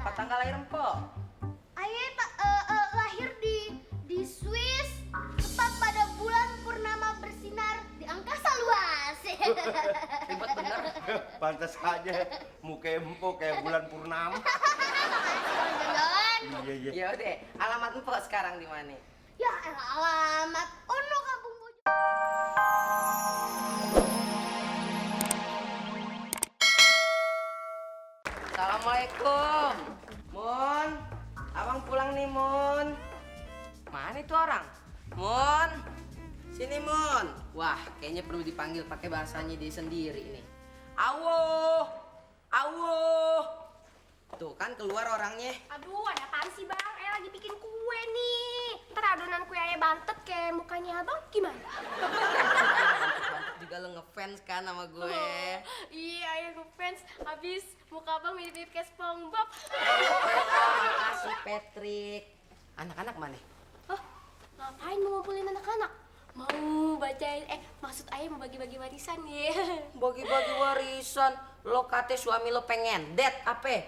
Tempat tanggal lahir empok. Ayah lahir di Swiss, tepat pada bulan purnama bersinar di angkasa luas. Ribet bener. Pantas aja muka empok kayak bulan purnama. Jalan. Iya. Ya udah, alamat empok sekarang di mana? Ya alamat Ono Kampung Bojo. Assalamualaikum. Mun, abang pulang nih Mun. Mana itu orang? Mun, sini Mun. Wah, kayaknya perlu dipanggil pakai bahasanya dia sendiri nih. Awo, awo. Tuh kan keluar orangnya. Aduh, ada apaan sih bang? Lagi bikin kue nih. Ntar adonan kue ayah bantet kayak mukanya abang gimana? Juga lo ngefans kan sama gue. Oh, iya, ayah ngefans. Abis muka abang mirip-mirip kayak SpongeBob. Makasih Patrick. Anak-anak mana? Hah? Ngapain mau ngumpulin anak-anak? Mau bacain, maksud ayah mau bagi-bagi warisan ya. Bagi-bagi warisan. Lo kate suami lo pengen det apa?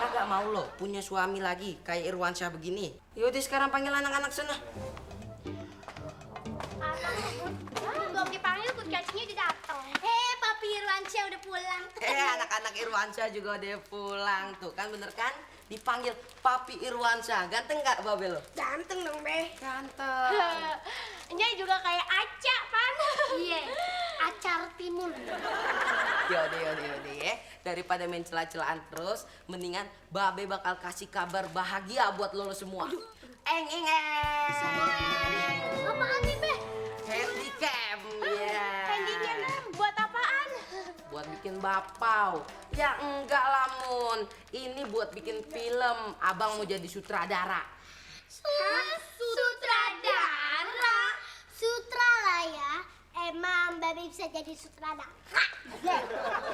Kagak mau lo punya suami lagi kayak Irwansyah begini. Yaudah sekarang panggil anak-anak sana. Belum dipanggil kurcacinya udah datang. Papi Irwansyah udah pulang. Anak-anak Irwansyah juga udah pulang. Tuh kan bener kan? Dipanggil Papi Irwansyah. Ganteng gak babe lo? Ganteng dong, Be. Ganteng. Nya juga kayak Aca, Pan. Iya, Acar Timun. Yaudah ya. Daripada main celah-celahan terus, mendingan babe bakal kasih kabar bahagia buat lo semua. Eng. Apaan nih, Be? Handicap. Ya. Handicap buat apaan? Buat bikin bapau. Ya enggak lah Mun. Ini buat bikin film. Abang mau jadi sutradara. Sutradara? Sutra ya. Emang Babe bisa jadi sutradara?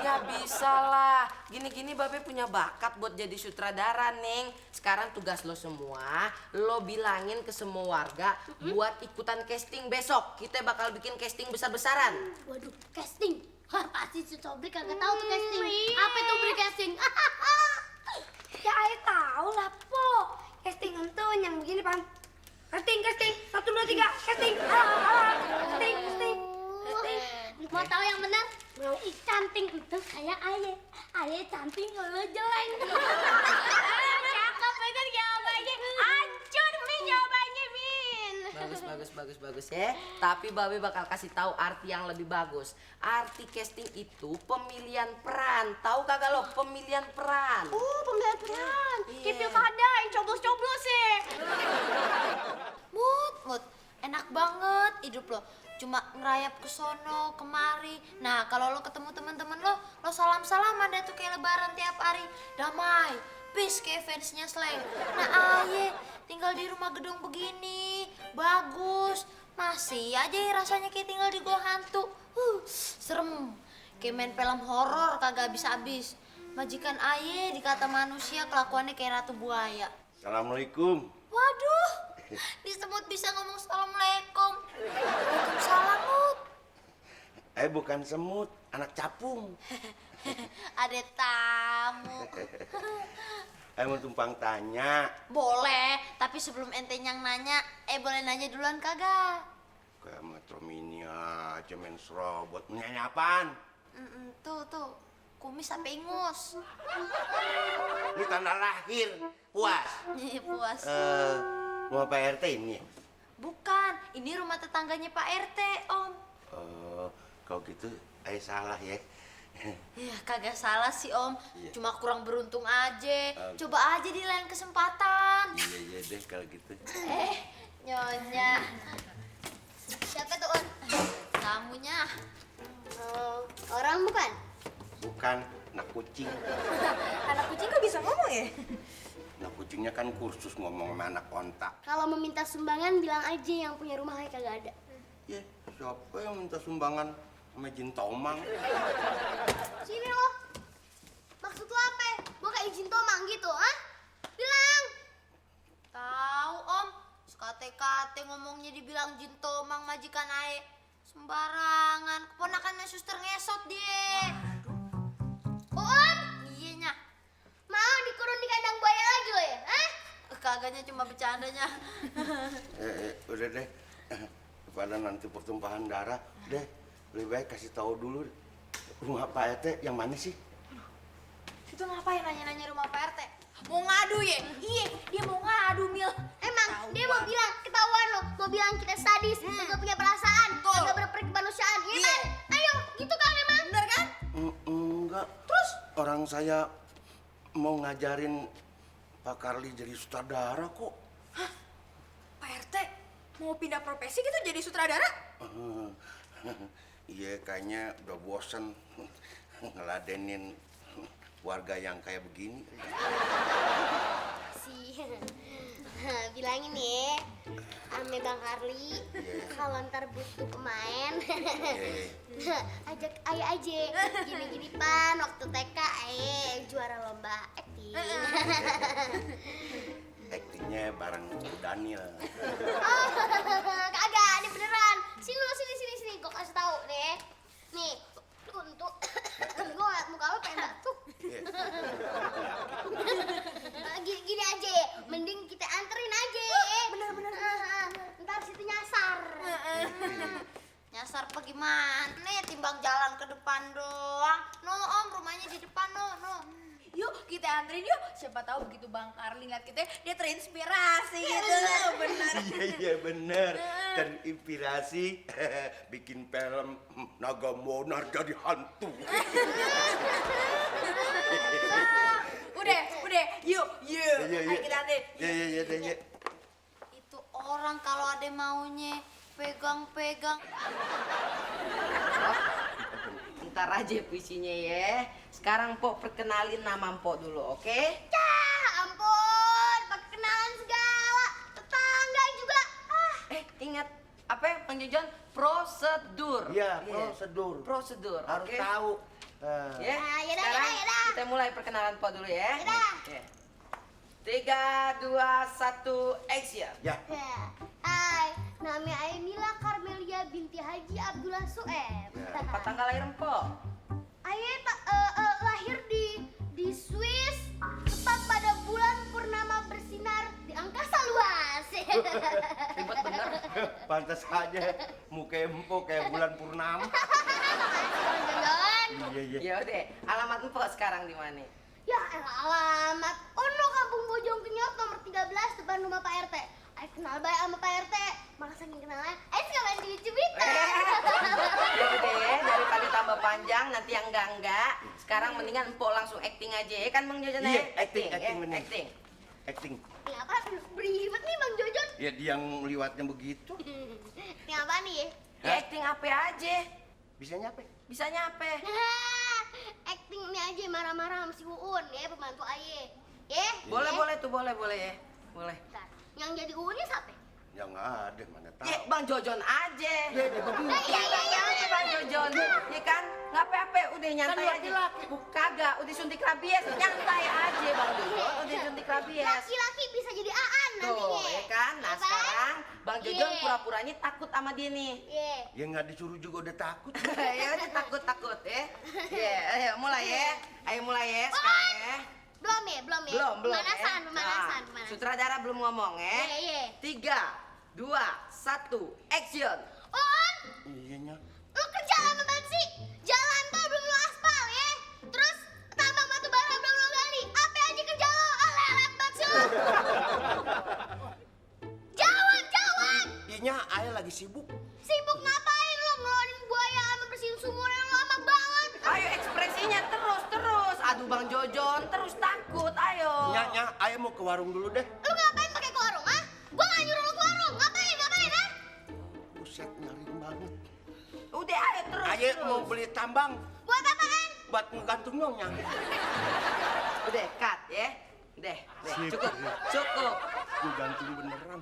Ya bisa lah. Gini-gini babe punya bakat buat jadi sutradara Neng. Sekarang tugas lo semua, lo bilangin ke semua warga buat ikutan casting besok. Kita bakal bikin casting besar-besaran. Waduh, casting. Hah, pasti si Sobri kagak tahu tuh casting. Apa tuh beri casting? Ya, ayah tahu lah, Po. Casting itu yang begini, Pan. Casting. 1, 2, 3, casting. Casting. Mau tahu yang benar? Mau canting itu kayak ayah. Ayah canting lo jelek. Cakep bener jawabannya. Hancur Min jawabannya, Min. Bagus ya. Tapi babe bakal kasih tahu arti yang lebih bagus. Arti casting itu pemilihan peran. Tahu kagak lo pemilihan peran? Pemilihan peran. Iya. Kayak pilkada yang coblos-coblos sih. Mut, enak banget hidup lo. Cuma ngerayap ke sono, kemari. Nah, kalau lo ketemu teman-teman lo salam-salaman deh tuh kayak lebaran tiap hari. Damai, peace kayak fansnya Slang. Nah, aye, tinggal di rumah gedung begini, bagus. Masih aja ya rasanya kayak tinggal di gua hantu. Serem. Kayak main film horor kagak habis-habis. Majikan aye dikata manusia kelakuannya kayak ratu buaya. Assalamualaikum. Waduh, disemut bisa ngomong assalamualaikum. Waalaikumsalam, Mut. Bukan semut, anak capung. Ada tamu. Mau tumpang tanya. Boleh, tapi sebelum ente yang nanya, boleh nanya duluan kagak? Kayak Metro Mini aja main serobot. Nanya apaan? Tuh, kumis sampai ingus. Ini tanda lahir. Puas. Iya, puas. Mau Pak RT ini? Bukan, ini rumah tetangganya Pak RT, Om. Kalau gitu, salah ya. Ya, kagak salah sih, Om. Iya. Cuma kurang beruntung aja. Coba aja di lain kesempatan. Iya deh kalau gitu. Nyonya. Siapa tuh, On? Tamunya. Orang bukan? Bukan, anak kucing. Anak kucing kok bisa ngomong ya? Anak kucingnya kan kursus ngomong sama anak kontak. Kalau meminta sumbangan bilang aja yang punya rumah kayak kagak ada. Ya, siapa yang minta sumbangan sama Jin Tomang? Sini lo. Maksud lo apa? Mau kayak izin Tomang gitu, ah? Bilang. Tahu, Om. Sekate-kate ngomongnya dibilang Jin Tomang majikan ae. Sembarangan. Keponakannya suster ngesot dia. Om, Iya nya. mau kagaknya cuma bercandanya. Udah deh. Pada nanti pertumpahan darah, deh lebih baik kasih tahu dulu rumah Pak RT yang mana sih? Itu ngapain nanya-nanya rumah Pak RT? Mau ngadu ya? Iya, dia mau ngadu, Mil. Emang dia mau bilang ketahuan lo, mau bilang kita sadis, nggak punya perasaan, nggak berperi kemanusiaan, iya kan? Ayo, gitu kan emang? Bener kan? Enggak. Terus orang saya mau ngajarin Pak Karli jadi sutradara kok. Hah? Pak RT mau pindah profesi gitu jadi sutradara? Iya, kayaknya udah bosen ngeladenin warga yang kayak begini. Sih, bilangin ya, ame Bang Karli, kalau ntar butuh pemain, ajak ayah aja. Gini-gini pan, waktu TK juara lomba acting. Aktingnya bareng Bu Daniel. Oh, kagak, ini beneran. Sini lu, sini, gue kasih tahu nih. Nih, untuk gue ngeliat muka lu pengen batuk. Gini aja, mending kita anterin aja. Bener. Ntar situ nyasar. Nyasar apa gimana? Nih timbang jalan ke depan doang. No om, rumahnya di depan no. Yuk kita anterin yuk. Siapa tahu begitu Bang Karli ngeliat kita, dia terinspirasi gitu. Bener. Iya bener. Terinspirasi bikin film Naga Monar jadi hantu. Udah, yuk. Iya. Ayo kita anterin. Iya. Itu orang kalau ada maunya pegang. Ntar aja puisinya ya. Sekarang Mpok perkenalin nama Mpok dulu, oke? Cah, ampun, pakai kenalan segala. Tetangga juga. Ingat apa ya Bang Jojon? Prosedur. Iya, Iya. Prosedur. Harus oke? tahu. Ya. Yaudah, Sekarang yaudah. kita mulai perkenalan Mpok dulu ya. Yaudah. Oke. 3, 2, 1, action. Ya. Hai, nama saya Mila Karmelia binti Haji Abdullah Soeb. Apa tanggal lahir Mpok? Ayah lahir di Swiss, tepat pada bulan purnama bersinar di angkasa luas. Ribet bener. Pantas aja muka empok kayak bulan purnama. Jangan-jangan. Iya. Ya udah, alamat Mpok sekarang di mana? Ya alamat Ono Kampung Bojong Kenyot nomor 13 depan rumah Pak RT. Ayo kenal baik sama Pak RT. Maka saking kenalnya, ayo sekalian dicubitan. Ya udah, daripada tambah panjang nanti yang enggak. Sekarang mendingan Mpok langsung acting aja ya kan Bang Jojon? Iya, ya? acting ya? bener. Acting. Acting. Ini apa? Beribet nih Bang Jojon. Ya dia yang liwatnya begitu. Ini apa nih? Ya acting apa aja? Bisanya apa? Bisanya apa? Acting ini aja marah-marah sama si Uun ya, pembantu Aye. Ya? Boleh ya. Boleh. Bentar. Yang jadi Uunnya siapa? Ya nggak ada, mana tahu. Ya Bang Jojon aja. Ya, dia begitu. Iya Bang Jojon. Ya kan? Nggak apa-apa, udah nyantai aja. Kagak, udah suntik rabies. Nyantai aja Bang Jojon, udah suntik rabies. Laki-laki bisa jadi Aan Tuh, nantinya. ya kan? Nah Ya kan? sekarang Bang Jojon Iya. pura-puranya takut sama dia nih. Iya. Ya nggak disuruh juga udah takut. Ya udah takut ya. Ya, ayo mulai ya. Sekarang ya. Belum ya? Belum. Pemanasan. Nah, sutradara belum ngomong ya. Iya. 3, 2, 1, action. Uun, Iya nya. lu kerja lama banget sih. Jalan tol belum lu aspal ya. Terus tambang batu bara belum lu gali. Apa aja kerja lo? Lelet banget sih lu. Jawab. Iya nya, ayah lagi sibuk. Sibuk ngapain lu ngelonin buaya sama bersihin sumur yang lama banget. Ayo ekspresinya terus. Aduh Bang Jojon, terus takut. Ayo. Nya, ayah mau ke warung dulu deh. Lu ngapain pakai ke warung, ah? Gua nggak nyuruh lu ke warung. Ngapain, ah? Buset, nyaring banget. Udah ayo terus. Ayah mau beli tambang Buat apaan? buat ngegantung nyonya. Udah cut ya. Udah. Cukup. Gue gantung beneran.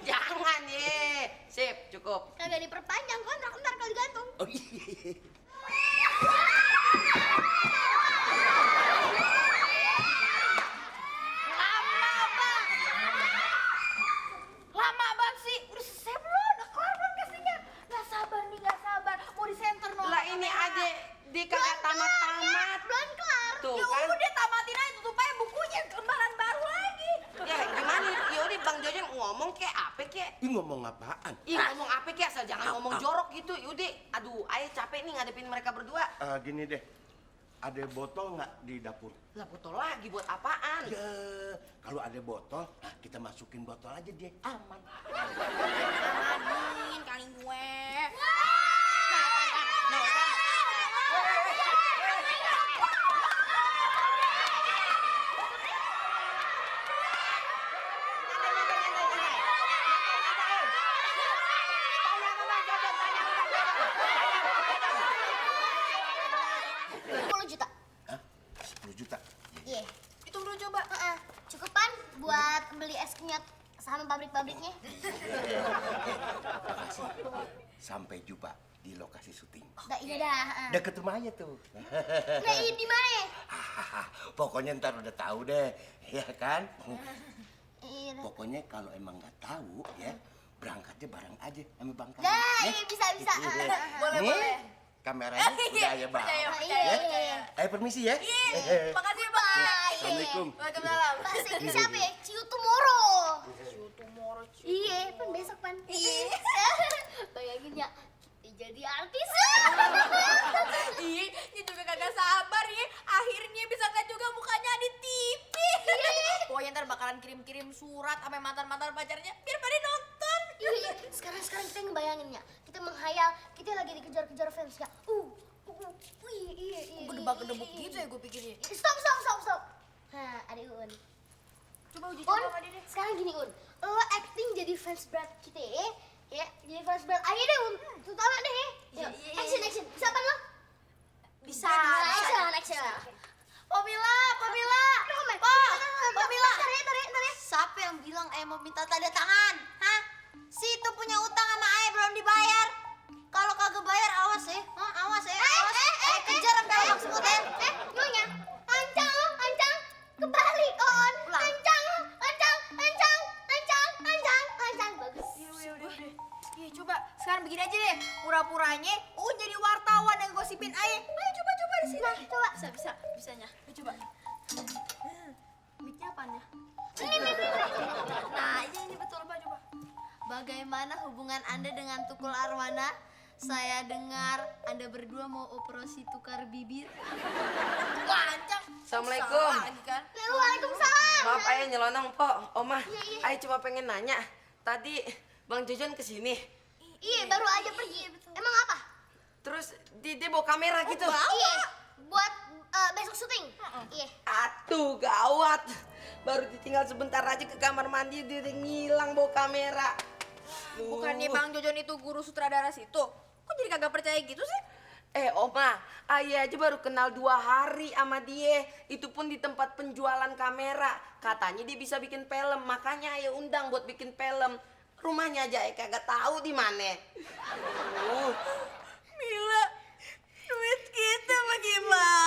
Jangan ya. Sip, cukup. Kagak diperpanjang kontrak, ntar kalau digantung. Oh iya. Lama banget sih. Udah selesai belum? Udah kelar belum castingnya? Nggak sabar. Mau di center no. Lah ini aja di kagak tamat-tamat. Belum kelar. Tuh Ya kan. udah tamatin aja, tutup aja bukunya, lembaran baru lagi. Ya gimana? Ya apa kek? Ih, ngomong apaan? Ih, ngomong apa kek? Asal jangan ngomong jorok gitu. Yaudah, aduh, ayah capek nih ngadepin mereka berdua. Gini deh, ada botol nggak di dapur? Lah botol lagi buat apaan? Ya, kalau ada botol, nah kita masukin botol aja dia. Aman. Amanin kali gue. Juta. Hah? 10 juta? Iya. Hitung dulu coba. Cukupan buat beli es kenyot sama pabrik-pabriknya. Makasih. Sampai jumpa di lokasi syuting. Iya dah. Deket rumahnya tuh. Nah, ini di mana? Pokoknya ntar udah tahu deh, ya kan? Iya. Pokoknya kalau emang nggak tahu ya, berangkatnya bareng aja sama Bang Kami. Dah, ya? iya bisa. Boleh, Nih, boleh. kameranya udah aja bawa. Iya. Ayo permisi ya. Makasih, Bang. Assalamualaikum. Waalaikumsalam. Pak, siapa ya? See you tomorrow. Iya, pan besok pan. Iya. Bayangin ya, kita jadi artis. Ih, dia juga kagak sabar ya. Akhirnya bisa ngeliat juga mukanya di TV. Pokoknya ntar bakalan kirim-kirim surat sama mantan-mantan pacarnya biar pada nonton. Iya. Sekarang kita ngebayangin ya. Kita menghayal kita lagi dikejar-kejar fans ya. Iya. Gedebak-gedebuk gitu ya gue pikirnya. Stop. Nah, ada Un. Coba uji Un, coba sama dia deh. sekarang gini Un. Lo acting jadi fans berat kita ya. Ya, jadi fans berat. Ayo deh Un, terutama deh ya. Yuk, Iya. action. Bisa kan lo? Bisa. Action. Pomila. Tarik. Siapa yang bilang mau minta tanda tangan? Hah? Situ punya utang sama Ayah belum dibayar. Kalau kagak bayar awas ya. Awas. Kejar sampai abang semut ya. Nyonya, ancang. Kebalik On. Ulang. Ancang. Bagus. Udah. Iya, coba sekarang begini aja deh. Pura-puranya jadi wartawan yang gosipin Ayah. Ayo coba di sini. Nah, coba. Bisanya. Ayo coba. Mic-nya apaan ya? Ini. Nah, ini betul Pak, coba. Bagaimana hubungan Anda dengan Tukul Arwana? Saya dengar Anda berdua mau operasi tukar bibir. Lancang. Assalamualaikum. Salah lagi kan? Waalaikumsalam. Maaf ayah nyelonong, Pok. Oma, Iya. ayah cuma pengen nanya. Tadi Bang Jojon kesini. Iya, baru aja pergi. Emang apa? Terus dia bawa kamera gitu. Iya, buat besok syuting. Iya. Atuh, gawat. Baru ditinggal sebentar aja ke kamar mandi, dia udah ngilang bawa kamera. Bukannya Bang Jojon itu guru sutradara situ? Kok jadi kagak percaya gitu sih? Oma, ayah aja baru kenal 2 hari sama dia. Itu pun di tempat penjualan kamera. Katanya dia bisa bikin film, makanya ayah undang buat bikin film. Rumahnya aja ayah kagak tahu di mana. Mila, duit kita bagaimana?